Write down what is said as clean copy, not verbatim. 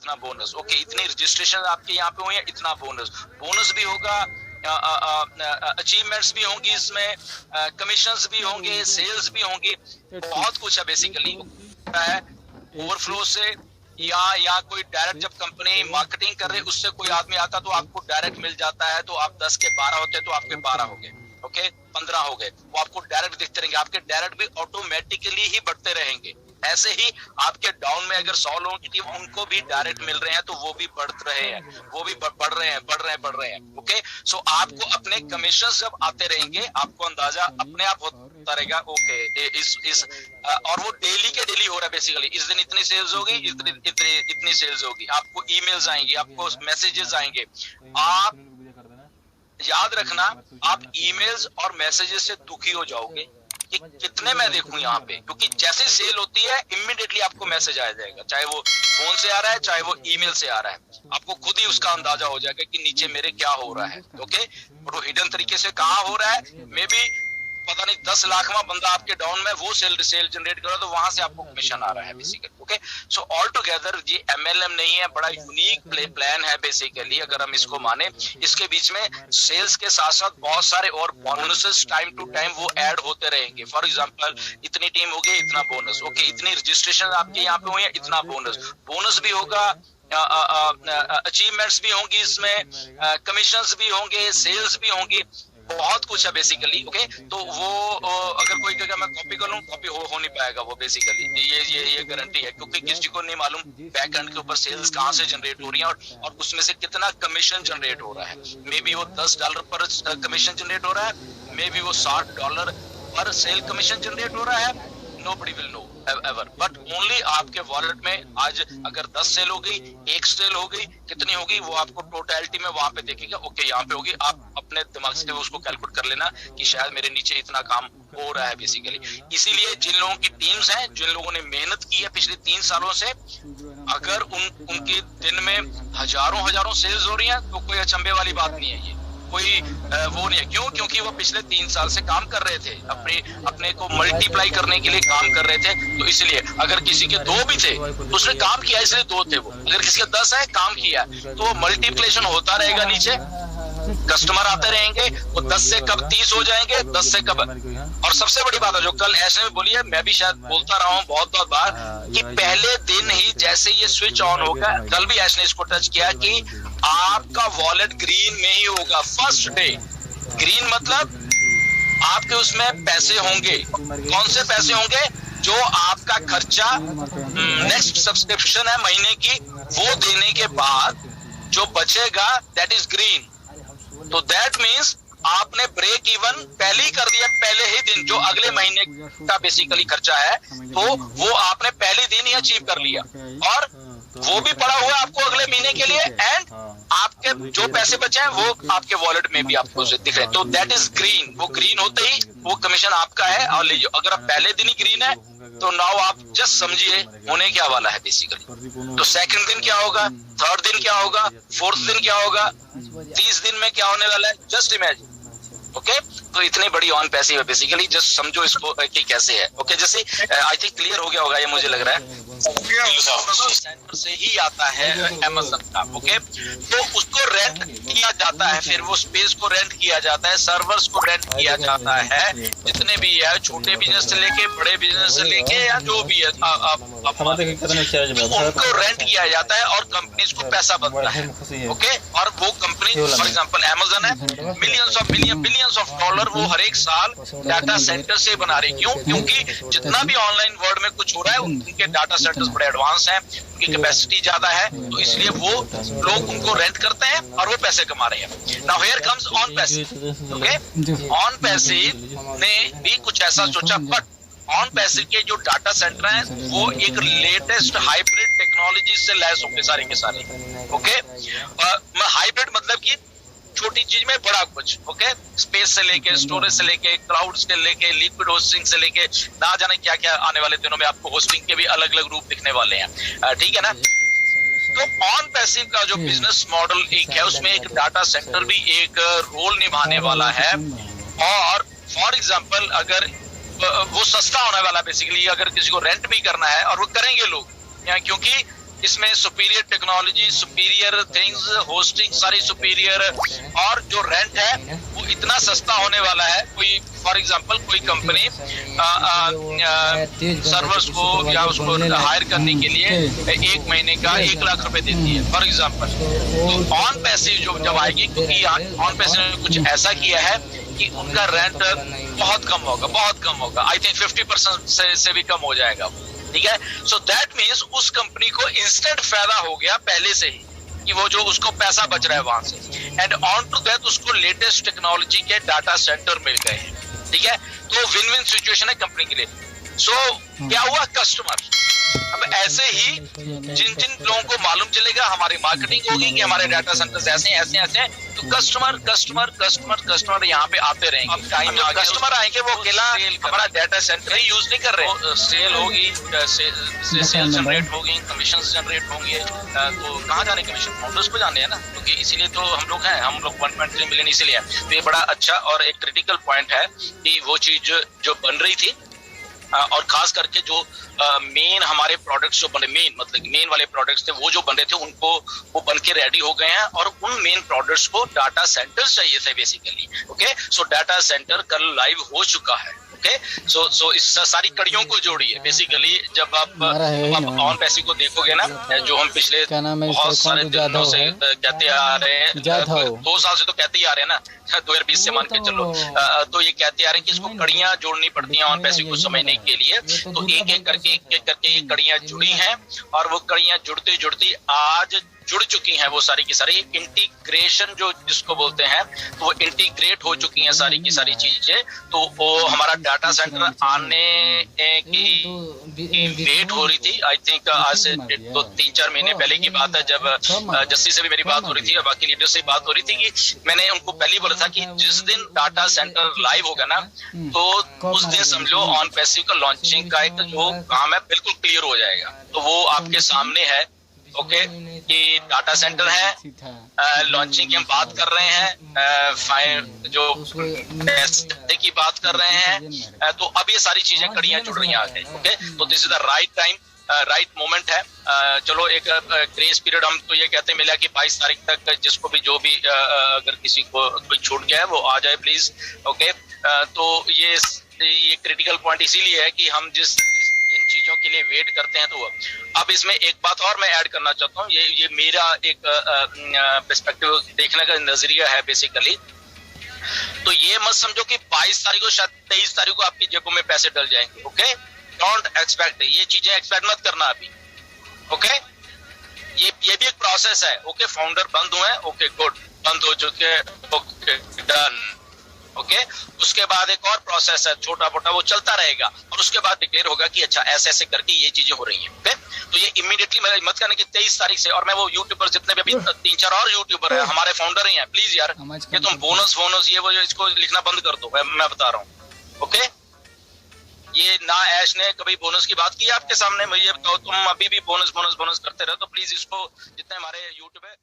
इतना bonus, okay इतनी registration आपके यहाँ पे हुई है, इतना बोनस, बोनस भी होगा, अचीवमेंट्स भी होंगी इसमें, कमीशंस भी होंगे, सेल्स भी होंगी, बहुत कुछ है बेसिकली है। ओवरफ्लो से या कोई डायरेक्ट जब कंपनी मार्केटिंग कर रही उससे कोई आदमी आता तो आपको डायरेक्ट मिल जाता है, तो आप 10 के 12 होते तो आपके 12 हो गए, ओके 15 हो गए, वो आपको डायरेक्ट दिखते रहेंगे, आपके डायरेक्ट भी ऑटोमेटिकली ही बढ़ते रहेंगे। ऐसे ही आपके डाउन में अगर 100 लोगों की टीम उनको भी डायरेक्ट मिल रहे हैं तो वो भी बढ़ रहे हैं, वो भी बढ़ रहे हैं, ओके। सो आपको अपने कमीशन जब आते रहेंगे आपको अंदाजा अपने आप होता रहेगा, ओके इस और वो डेली के डेली हो रहा है बेसिकली, इस दिन इतनी सेल्स होगी, इतनी सेल्स होगी, आपको ईमेल्स आएंगे, आपको मैसेजेस आएंगे। आप याद रखना, आप ईमेल्स और मैसेजेस से दुखी हो जाओगे कि कितने मैं देखूं यहाँ पे, क्योंकि जैसे सेल होती है इमीडिएटली आपको मैसेज आ जाएगा, चाहे वो फोन से आ रहा है चाहे वो ईमेल से आ रहा है, आपको खुद ही उसका अंदाजा हो जाएगा कि नीचे मेरे क्या हो रहा है, ओके। और वो हिडन तरीके से कहाँ हो रहा है, मे बी पता नहीं 10 लाखवां बंदा आपके डाउन में वो सेल जनरेट कर रहा है, तो वहां से आपको कमीशन आ रहा है basically, okay. So all together ये एमएलएम नहीं है, बड़ा यूनिक प्लान है बेसिकली, अगर हम इसको माने। इसके बीच में सेल्स के साथ साथ बहुत सारे और बोनसेस टाइम टू टाइम वो ऐड होते रहेंगे। फॉर एग्जांपल इतनी टीम हो गई, इतना बोनस, ओके इतनी रजिस्ट्रेशन आपके यहाँ पे हुई है, इतना बोनस, बोनस भी होगा, अचीवमेंट्स भी होंगी इसमें, कमीशंस भी होंगे, सेल्स भी होंगी, बहुत कुछ है बेसिकली, ओके। तो वो अगर कोई कहेगा मैं कॉपी कर लूं, कॉपी हो नहीं पाएगा वो बेसिकली, ये गारंटी है, क्योंकि किसी को नहीं मालूम बैक एंड के ऊपर सेल्स कहां से जनरेट हो रही है और उसमें से कितना कमीशन जनरेट हो रहा है। मे बी वो $10 पर कमीशन जनरेट हो रहा है, मे बी वो $60 पर सेल कमीशन जनरेट हो रहा है, nobody will know ever, but only आपके वॉलेट में आज अगर 10 सेल हो गई, 1 सेल हो गई, कितनी होगी वो आपको टोटलिटी में वहां पे देखेगा, ओके यहाँ पे होगी, आप अपने दिमाग से उसको कैलकुलेट कर लेना कि शायद मेरे नीचे इतना काम हो रहा है बेसिकली। इसीलिए जिन लोगों की टीम्स हैं, जिन लोगों ने मेहनत की है पिछले 3 सालों से, अगर उनके दिन में हजारों सेल्स हो रही है तो कोई अचंभे वाली बात नहीं है, ये कोई वो नहीं है। क्यों? क्योंकि वो पिछले 3 साल से काम कर रहे थे, अपने को मल्टीप्लाई करने के लिए काम कर रहे थे, तो इसलिए अगर किसी के 2 भी थे तो उसने काम किया, इसलिए 2 थे वो, अगर किसी के 10 है काम किया तो मल्टीप्लिकेशन होता रहेगा, नीचे कस्टमर आते रहेंगे, वो 10 से कब 30 हो जाएंगे, 10 से कब। और सबसे बड़ी बात है जो कल ऐसे में बोली है, मैं भी शायद बोलता रहा हूँ बहुत बार कि पहले दिन ही जैसे ये स्विच ऑन होगा, कल भी ऐश ने इसको टच किया कि आपका वॉलेट ग्रीन में ही होगा फर्स्ट डे। ग्रीन मतलब आपके उसमें पैसे होंगे, कौन से पैसे होंगे, जो आपका खर्चा नेक्स्ट सब्सक्रिप्शन है महीने की, वो देने के बाद जो बचेगा दैट इज ग्रीन। तो दैट मीन्स आपने ब्रेक इवन पहले ही कर दिया, पहले ही दिन, जो अगले महीने का बेसिकली खर्चा है तो वो आपने पहले दिन ही अचीव कर लिया, और वो भी पड़ा हुआ आपको अगले महीने के लिए, एंड आपके जो पैसे बचे हैं वो आपके वॉलेट में भी आपको दिख रहे हैं, तो दैट इज ग्रीन। वो ग्रीन होते ही वो कमीशन आपका है और लीजिए। अगर आप पहले दिन ही ग्रीन है तो नाउ आप जस्ट समझिए होने क्या वाला है बेसिकली। तो सेकंड दिन क्या होगा, थर्ड दिन क्या होगा, फोर्थ दिन क्या होगा, 30 दिन में क्या होने वाला है, जस्ट इमेजिन, ओके। तो इतनी बड़ी ऑन पैसिव है बेसिकली, जस्ट समझो इसको कि कैसे है, ओके। जैसे आई थिंक क्लियर हो गया होगा ये, मुझे लग रहा है सेंटर से ही आता है अमेज़न का, ओके। तो उसको रेंट किया जाता है, फिर वो स्पेस को रेंट किया जाता है, सर्वर्स को रेंट किया जाता है, जितने भी है छोटे बिजनेस से लेके बड़े बिजनेस से लेके या जो भी है उनको रेंट किया जाता है और कंपनीज को पैसा बनता है, ओके। और वो कंपनी फॉर एग्जांपल अमेज़न है, बिलियंस ऑफ डॉलर वो हर एक साल डाटा सेंटर से बना रही। क्यों? क्योंकि जितना भी ऑनलाइन वर्ल्ड में कुछ हो रहा है उनके डाटा सेंटर्स बड़े एडवांस हैं, उनकी कैपेसिटी ज्यादा है, तो इसलिए वो लोग उनको रेंट करते हैं और वो पैसे कमा रहे हैं। Now here comes on passive, okay. On passive ने भी कुछ ऐसा सोचा, बट ऑन पैसिव के जो डाटा सेंटर हैं वो एक लेटेस्ट हाइब्रिड टेक्नोलॉजी से लैस होंगे सारे के सारे, ओके। हाइब्रिड मतलब कि छोटी चीज में बड़ा कुछ, ओके। स्पेस से लेके, स्टोरेज से लेके, क्लाउड से लेके, लिक्विड होस्टिंग से लेके, ना जाने क्या क्या आने वाले दिनों में आपको होस्टिंग के भी अलग अलग रूप दिखने वाले हैं, ठीक है ना। तो ऑन पैसिव का जो बिजनेस मॉडल एक है, उसमें एक डाटा सेंटर भी एक रोल निभाने वाला है। और फॉर एग्जांपल अगर वो सस्ता होने वाला बेसिकली, अगर किसी को रेंट भी करना है, और वो करेंगे लोग, क्योंकि इसमें superior technology, superior things, hosting सारी सुपीरियर, और जो रेंट है वो इतना सस्ता होने वाला है। कोई फॉर एग्जांपल कोई कंपनी सर्वर्स को या उसको हायर करने के लिए 1 महीने का 1 लाख रुपए देती है फॉर एग्जांपल। तो ऑन पैसिव जो जब आएगी, क्योंकि ऑन पैसिव ने कुछ ऐसा किया है कि उनका रेंट बहुत कम होगा, बहुत कम होगा। आई थिंक 50% से भी कम हो जाएगा, ठीक है। सो दैट मीन्स उस कंपनी को इंस्टेंट फायदा हो गया पहले से ही, कि वो जो उसको पैसा बच रहा है वहां से, एंड ऑन टू दैट उसको लेटेस्ट टेक्नोलॉजी के डाटा सेंटर मिल गए, ठीक है। तो विन विन सिचुएशन है कंपनी के लिए। सो क्या हुआ, कस्टमर अब ऐसे ही जिन जिन लोगों को मालूम चलेगा, हमारी मार्केटिंग होगी कि हमारे डाटा सेंटर्स ऐसे हैं, तो कस्टमर यहाँ पे आते रहेंगे। अब टाइम कस्टमर आएंगे, वो अकेला हमारा डाटा सेंटर ही यूज नहीं कर रहे, सेल होगी, सेल जनरेट होगी, कमीशन जनरेट होंगे, तो कहाँ जाने कमीशन, फाउंडर्स को जाने हैं ना, क्योंकि इसीलिए तो हम लोग हैं, हम लोग 1.3 मिलियन इसीलिए है। तो ये बड़ा अच्छा और एक क्रिटिकल पॉइंट है कि वो चीज जो बन रही थी, और खास करके जो मेन हमारे प्रोडक्ट्स जो बने, मेन वाले प्रोडक्ट्स थे, वो जो बन रहे थे उनको वो बन के रेडी हो गए हैं, और उन मेन प्रोडक्ट्स को डाटा सेंटर चाहिए थे बेसिकली। ओके, सो डाटा सेंटर कल लाइव हो चुका है। ओके, सो इस सारी कड़ियों को जोड़िए बेसिकली। जब आप ऑन पैसिव को देखोगे ना, जो हम पिछले बहुत सारे दिनों से कहते आ रहे हैं, 2 साल से तो कहते ही आ रहे हैं ना, 2020 से मान के चलो, तो ये कहते आ रहे हैं कि इसको कड़ियां जोड़नी पड़ती हैं ऑन पैसिव को समझने के लिए। तो एक एक करके ये कड़ियां जुड़ी हैं, और वो कड़ियां जुड़ते जुड़ते आज जुड़ चुकी हैं वो सारी की सारी। इंटीग्रेशन जो जिसको बोलते हैं, तो वो इंटीग्रेट हो चुकी हैं सारी की सारी चीजें। तो वो हमारा डाटा सेंटर आने की वेट हो रही थी। आई थिंक आज से 3-4 महीने पहले की बात है, जब जस्सी से भी मेरी बात हो रही थी और बाकी लीडर से बात हो रही थी, कि मैंने उनको पहले ही बोला था कि जिस दिन डाटा सेंटर लाइव होगा ना, तो उस दिन समझो ऑन पैसिव का लॉन्चिंग का एक जो काम है बिल्कुल क्लियर हो जाएगा। तो वो आपके सामने है। ओके, ये डाटा सेंटर है, लॉन्चिंग की हम बात कर रहे हैं, फायर जो की बात कर रहे हैं, तो अब ये सारी चीजें कड़ियां जुड़ रही हैं आगे। ओके, तो this is the right time, right moment है। चलो एक ग्रेस पीरियड हम तो ये कहते मिला कि 22 तारीख तक जिसको भी जो भी अगर किसी को कोई छूट गया है वो आ जाए प्लीज। ओके, तो ये क्रिटिकल पॉइंट इसीलिए है कि हम जिन चीजों के लिए वेट करते हैं। तो अब इसमें एक बात और मैं ऐड करना चाहता हूँ, ये मेरा एक पर्सपेक्टिव देखने का नजरिया है बेसिकली। तो ये मत समझो कि 22 तारीख को शायद 23 तारीख को आपकी जेबों में पैसे डल जाएंगे। ओके, डोंट एक्सपेक्ट, ये चीजें एक्सपेक्ट मत करना अभी। ओके, ये भी एक प्रोसेस है। ओके, फाउंडर बंद हुए, ओके गुड, बंद हो चुके, ओके डन। ओके, उसके बाद एक और प्रोसेस है छोटा मोटा, वो चलता रहेगा, और उसके बाद डिक्लेयर होगा कि अच्छा ऐसे ऐसे करके ये चीजें हो रही हैं। ओके, तो ये इमीडिएटली मत करना कि 23 तारीख से। और मैं वो यूट्यूबर जितने भी अभी 3-4 और यूट्यूबर हैं, हमारे फाउंडर ही हैं, प्लीज यार ये तुम बोनस ये वो इसको लिखना बंद कर दो। मैं बता रहा हूँ। ओके, ये ना ऐश ने कभी बोनस की बात की है आपके सामने, मुझे बताओ। तुम अभी भी बोनस करते रहो, तो प्लीज इसको जितने हमारे यूट्यूब है